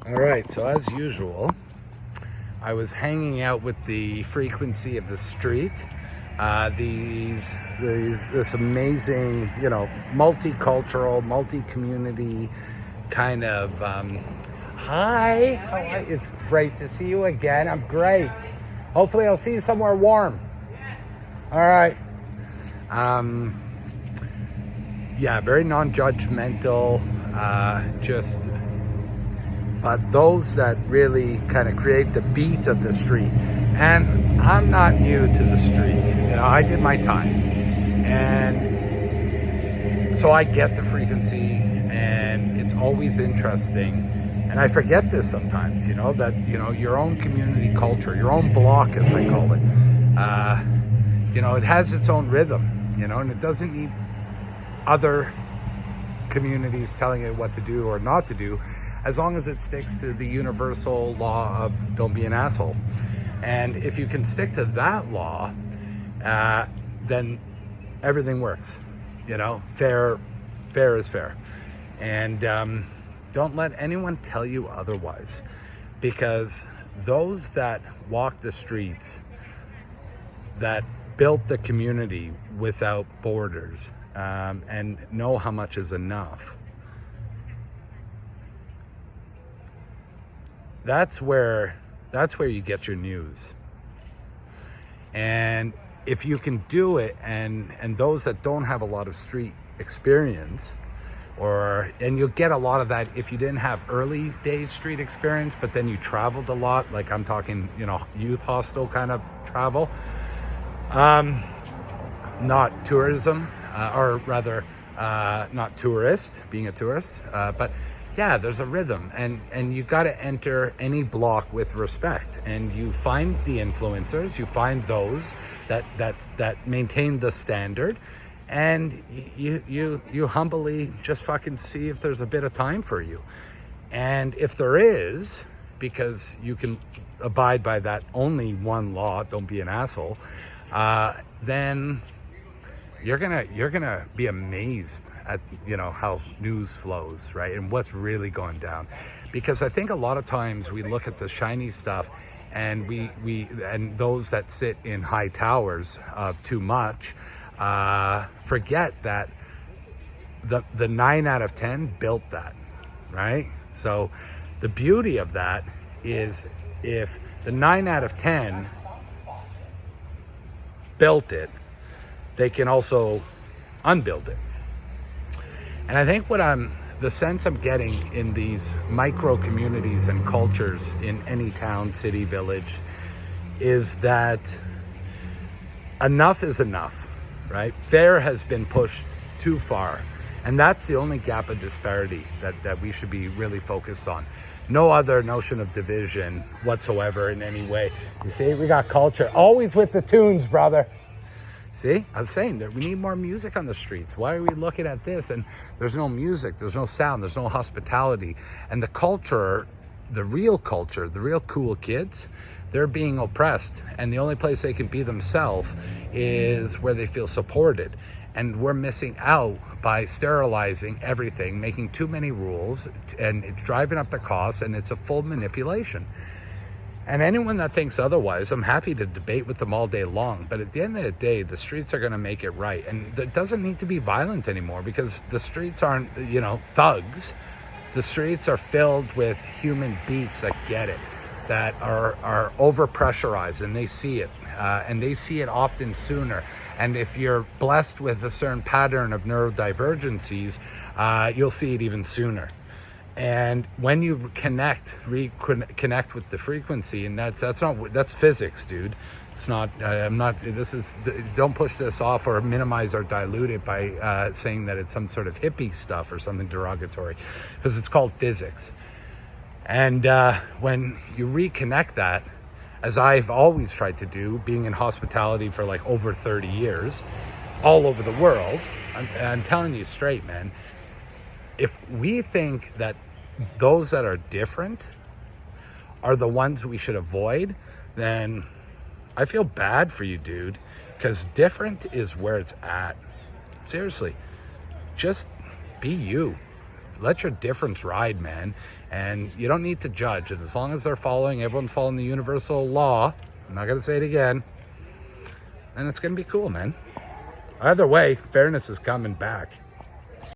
All right, so as usual, I was hanging out with the frequency of the street. This amazing, multicultural, multi-community kind of. Hi, how are you? It's great to see you again. I'm great. Hopefully, I'll see you somewhere warm. All right. Yeah, very non-judgmental. But those that really kind of create the beat of the street. And I'm not new to the street. I did my time. And so I get the frequency, and it's always interesting. And I forget this sometimes, that, your own community culture, your own block, as I call it, it has its own rhythm, and it doesn't need other communities telling it what to do or not to do, as long as it sticks to the universal law of don't be an asshole. And if you can stick to that law, then everything works. Fair is fair. And don't let anyone tell you otherwise, because those that walk the streets, that built the community without borders, and know how much is enough, that's where you get your news. And if you can do it, and those that don't have a lot of street experience, and you'll get a lot of that if you didn't have early days street experience, but then you traveled a lot, like I'm talking, youth hostel kind of travel, not tourism, or rather, not tourist, being a tourist, but yeah, there's a rhythm, and you got to enter any block with respect, and you find the influencers, you find those that maintain the standard, and you humbly just fucking see if there's a bit of time for you. And if there is, because you can abide by that only one law, don't be an asshole, then you're gonna be amazed at how news flows, right, and what's really going down. Because I think a lot of times we look at the shiny stuff, and we those that sit in high towers of too much, forget that the 9 out of 10 built that, right? So the beauty of that is, if the 9 out of 10 built it, they can also unbuild it. And I think the sense I'm getting in these micro communities and cultures in any town, city, village, is that enough is enough, right? Fair has been pushed too far. And that's the only gap of disparity that we should be really focused on. No other notion of division whatsoever in any way. You see, we got culture. Always with the tunes, brother. See, I was saying that we need more music on the streets. Why are we looking at this? And there's no music, there's no sound, there's no hospitality. And the culture, the real cool kids, they're being oppressed. And the only place they can be themselves is where they feel supported. And we're missing out by sterilizing everything, making too many rules, and it's driving up the costs, and it's a full manipulation. And anyone that thinks otherwise, I'm happy to debate with them all day long. But at the end of the day, the streets are going to make it right. And it doesn't need to be violent anymore, because the streets aren't, thugs. The streets are filled with human beings that get it, that are over-pressurized, and they see it. And they see it often sooner. And if you're blessed with a certain pattern of neurodivergencies, you'll see it even sooner. And when you reconnect with the frequency, and that's physics, dude. It's not, don't push this off or minimize or dilute it by saying that it's some sort of hippie stuff or something derogatory, because it's called physics. And when you reconnect that, as I've always tried to do, being in hospitality for like over 30 years, all over the world, I'm telling you straight, man, if we think that those that are different are the ones we should avoid, then I feel bad for you, dude, because different is where it's at. Seriously, just be you. let your difference ride, man. And you don't need to judge. And as long as everyone's following the universal law, I'm not going to say it again, and it's going to be cool, man. Either way, fairness is coming back.